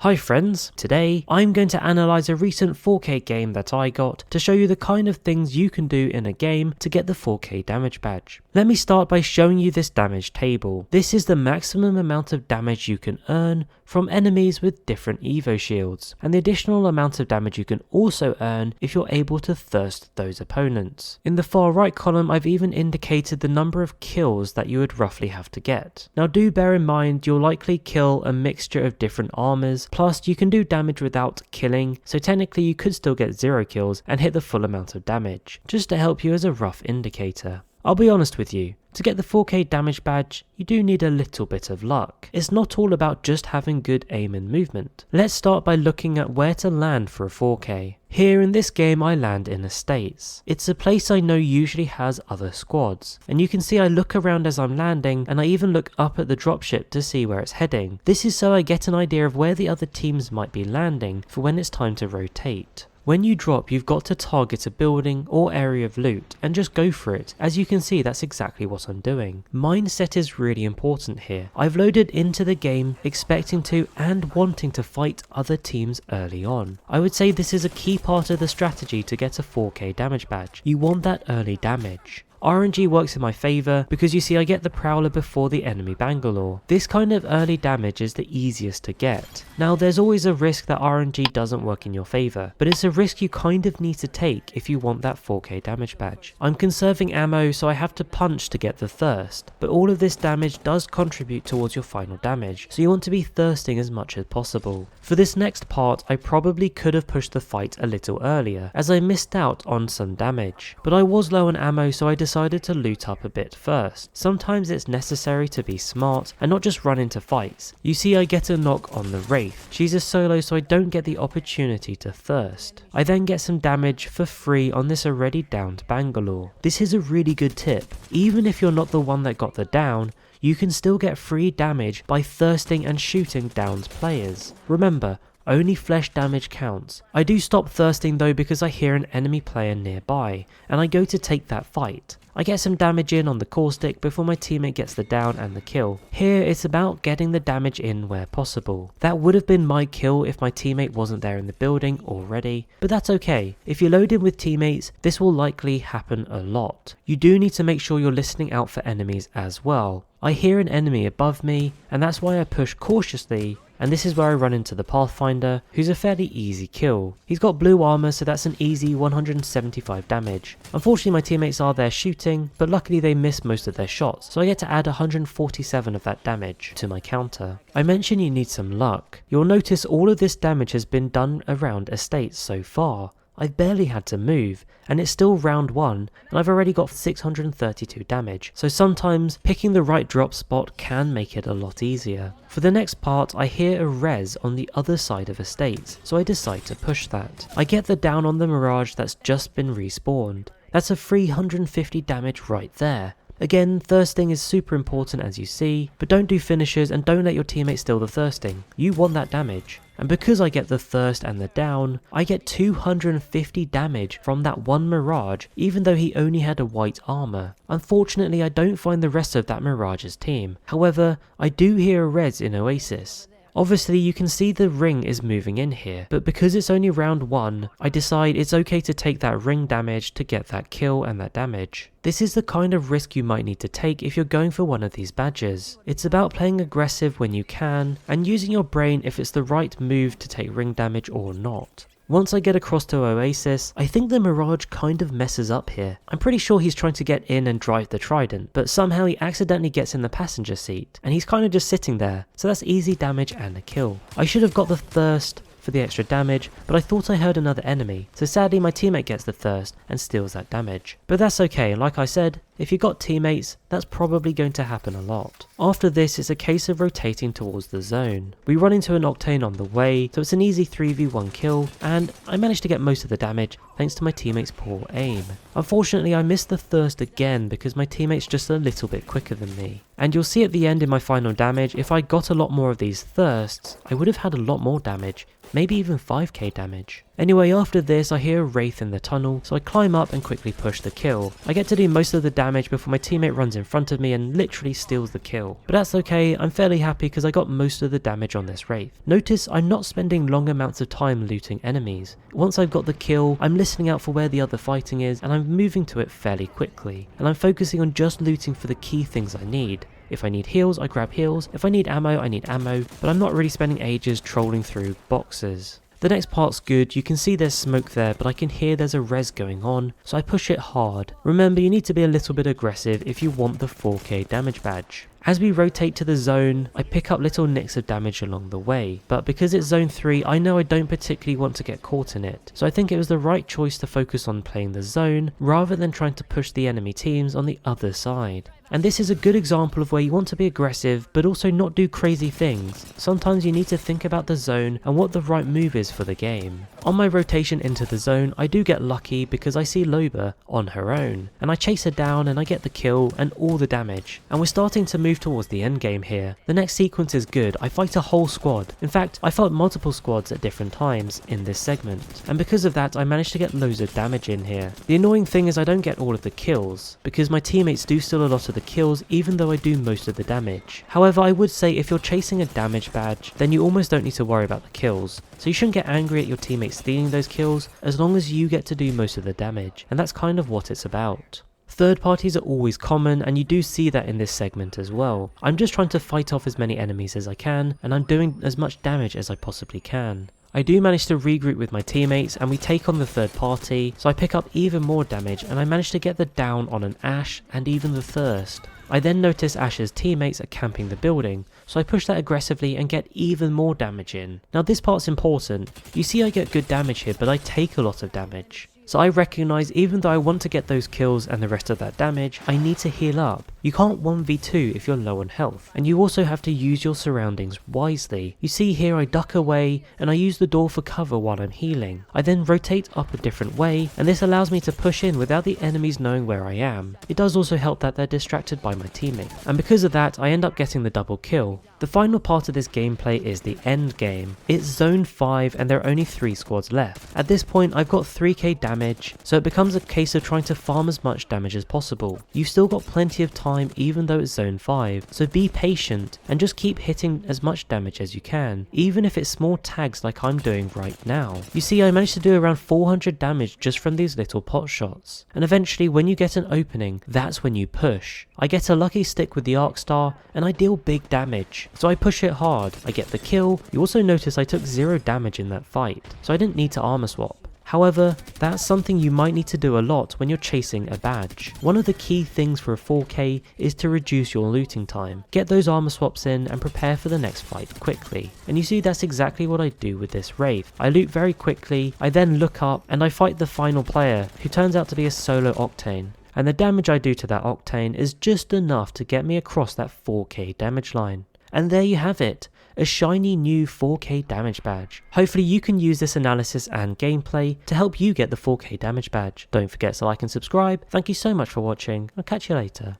Hi friends, today I'm going to analyse a recent 4K game that I got to show you the kind of things you can do in a game to get the 4K damage badge. Let me start by showing you this damage table. This is the maximum amount of damage you can earn from enemies with different Evo shields, and the additional amount of damage you can also earn if you're able to thirst those opponents. In the far right column I've even indicated the number of kills that you would roughly have to get. Now do bear in mind you'll likely kill a mixture of different armors. Plus, you can do damage without killing, so technically you could still get 0 kills and hit the full amount of damage, just to help you as a rough indicator. I'll be honest with you, to get the 4K damage badge, you do need a little bit of luck. It's not all about just having good aim and movement. Let's start by looking at where to land for a 4K. Here in this game I land in estates. It's a place I know usually has other squads, and you can see I look around as I'm landing, and I even look up at the dropship to see where it's heading. This is so I get an idea of where the other teams might be landing for when it's time to rotate. When you drop, you've got to target a building or area of loot and just go for it. As you can see, that's exactly what I'm doing. Mindset is really important here. I've loaded into the game expecting to and wanting to fight other teams early on. I would say this is a key part of the strategy to get a 4K damage badge. You want that early damage. RNG works in my favour because you see I get the Prowler before the enemy Bangalore. This kind of early damage is the easiest to get. Now there's always a risk that RNG doesn't work in your favour, but it's a risk you kind of need to take if you want that 4K damage badge. I'm conserving ammo so I have to punch to get the thirst, but all of this damage does contribute towards your final damage, so you want to be thirsting as much as possible. For this next part I probably could have pushed the fight a little earlier as I missed out on some damage, but I was low on ammo so I decided to loot up a bit first. Sometimes it's necessary to be smart and not just run into fights. You see I get a knock on the Wraith. She's a solo so I don't get the opportunity to thirst. I then get some damage for free on this already downed Bangalore. This is a really good tip. Even if you're not the one that got the down, you can still get free damage by thirsting and shooting downed players. Remember, only flesh damage counts. I do stop thirsting though because I hear an enemy player nearby, and I go to take that fight. I get some damage in on the caustic before my teammate gets the down and the kill. Here it's about getting the damage in where possible. That would have been my kill if my teammate wasn't there in the building already, but that's okay. If you load in with teammates, this will likely happen a lot. You do need to make sure you're listening out for enemies as well. I hear an enemy above me, and that's why I push cautiously, and this is where I run into the Pathfinder, who's a fairly easy kill. He's got blue armor, so that's an easy 175 damage. Unfortunately my teammates are there shooting, but luckily they miss most of their shots, so I get to add 147 of that damage to my counter. I mentioned you need some luck. You'll notice all of this damage has been done around estates so far. I've barely had to move, and it's still round 1, and I've already got 632 damage, so sometimes picking the right drop spot can make it a lot easier. For the next part, I hear a res on the other side of estates, so I decide to push that. I get the down on the Mirage that's just been respawned. That's a 350 damage right there. Again, thirsting is super important as you see, but don't do finishers and don't let your teammates steal the thirsting. You want that damage. And because I get the thirst and the down, I get 250 damage from that one Mirage even though he only had a white armor. Unfortunately I don't find the rest of that Mirage's team. However, I do hear a res in Oasis. Obviously you can see the ring is moving in here, but because it's only round 1, I decide it's okay to take that ring damage to get that kill and that damage. This is the kind of risk you might need to take if you're going for one of these badges. It's about playing aggressive when you can, and using your brain if it's the right move to take ring damage or not. Once I get across to Oasis, I think the Mirage kind of messes up here. I'm pretty sure he's trying to get in and drive the Trident, but somehow he accidentally gets in the passenger seat, and he's kind of just sitting there, so that's easy damage and a kill. I should have got the thirst for the extra damage, but I thought I heard another enemy, so sadly my teammate gets the thirst and steals that damage. But that's okay, and like I said, if you got teammates, that's probably going to happen a lot. After this, it's a case of rotating towards the zone. We run into an Octane on the way, so it's an easy 3v1 kill, and I managed to get most of the damage thanks to my teammates' poor aim. Unfortunately, I missed the thirst again because my teammate's just a little bit quicker than me. And you'll see at the end in my final damage, if I got a lot more of these thirsts, I would have had a lot more damage, maybe even 5k damage. Anyway, after this I hear a wraith in the tunnel, so I climb up and quickly push the kill. I get to do most of the damage before my teammate runs in front of me and literally steals the kill. But that's okay, I'm fairly happy because I got most of the damage on this wraith. Notice I'm not spending long amounts of time looting enemies. Once I've got the kill, I'm listening out for where the other fighting is and I'm moving to it fairly quickly. And I'm focusing on just looting for the key things I need. If I need heals, I grab heals. If I need ammo, I need ammo. But I'm not really spending ages trolling through boxes. The next part's good, you can see there's smoke there, but I can hear there's a res going on, so I push it hard. Remember, you need to be a little bit aggressive if you want the 4K damage badge. As we rotate to the zone, I pick up little nicks of damage along the way, but because it's zone 3, I know I don't particularly want to get caught in it, so I think it was the right choice to focus on playing the zone, rather than trying to push the enemy teams on the other side. And this is a good example of where you want to be aggressive, but also not do crazy things. Sometimes you need to think about the zone and what the right move is for the game. On my rotation into the zone, I do get lucky because I see Loba on her own, and I chase her down and I get the kill and all the damage. And we're starting to move towards the end game here. The next sequence is good, I fight a whole squad. In fact, I fought multiple squads at different times in this segment, and because of that I managed to get loads of damage in here. The annoying thing is I don't get all of the kills, because my teammates do steal a lot of the kills even though I do most of the damage. However, I would say if you're chasing a damage badge, then you almost don't need to worry about the kills. So you shouldn't get angry at your teammates stealing those kills, as long as you get to do most of the damage, and that's kind of what it's about. Third parties are always common, and you do see that in this segment as well. I'm just trying to fight off as many enemies as I can, and I'm doing as much damage as I possibly can. I do manage to regroup with my teammates and we take on the third party, so I pick up even more damage and I manage to get the down on an Ashe and even the Thirst. I then notice Ashe's teammates are camping the building, so I push that aggressively and get even more damage in. Now this part's important. You see I get good damage here, but I take a lot of damage. So I recognise even though I want to get those kills and the rest of that damage, I need to heal up. You can't 1v2 if you're low on health, and you also have to use your surroundings wisely. You see here I duck away and I use the door for cover while I'm healing. I then rotate up a different way, and this allows me to push in without the enemies knowing where I am. It does also help that they're distracted by my teammate, and because of that I end up getting the double kill. The final part of this gameplay is the end game. It's zone 5 and there are only 3 squads left. At this point I've got 3k damage, so it becomes a case of trying to farm as much damage as possible. You've still got plenty of time even though it's zone 5, so be patient and just keep hitting as much damage as you can, even if it's small tags like I'm doing right now. You see I managed to do around 400 damage just from these little pot shots, and eventually when you get an opening, that's when you push. I get a lucky stick with the arc star and I deal big damage. So I push it hard, I get the kill. You also notice I took 0 damage in that fight, so I didn't need to armor swap. However, that's something you might need to do a lot when you're chasing a badge. One of the key things for a 4K is to reduce your looting time. Get those armor swaps in and prepare for the next fight quickly. And you see that's exactly what I do with this wraith. I loot very quickly, I then look up and I fight the final player, who turns out to be a solo Octane. And the damage I do to that Octane is just enough to get me across that 4K damage line. And there you have it, a shiny new 4K damage badge. Hopefully you can use this analysis and gameplay to help you get the 4K damage badge. Don't forget to like and subscribe. Thank you so much for watching. I'll catch you later.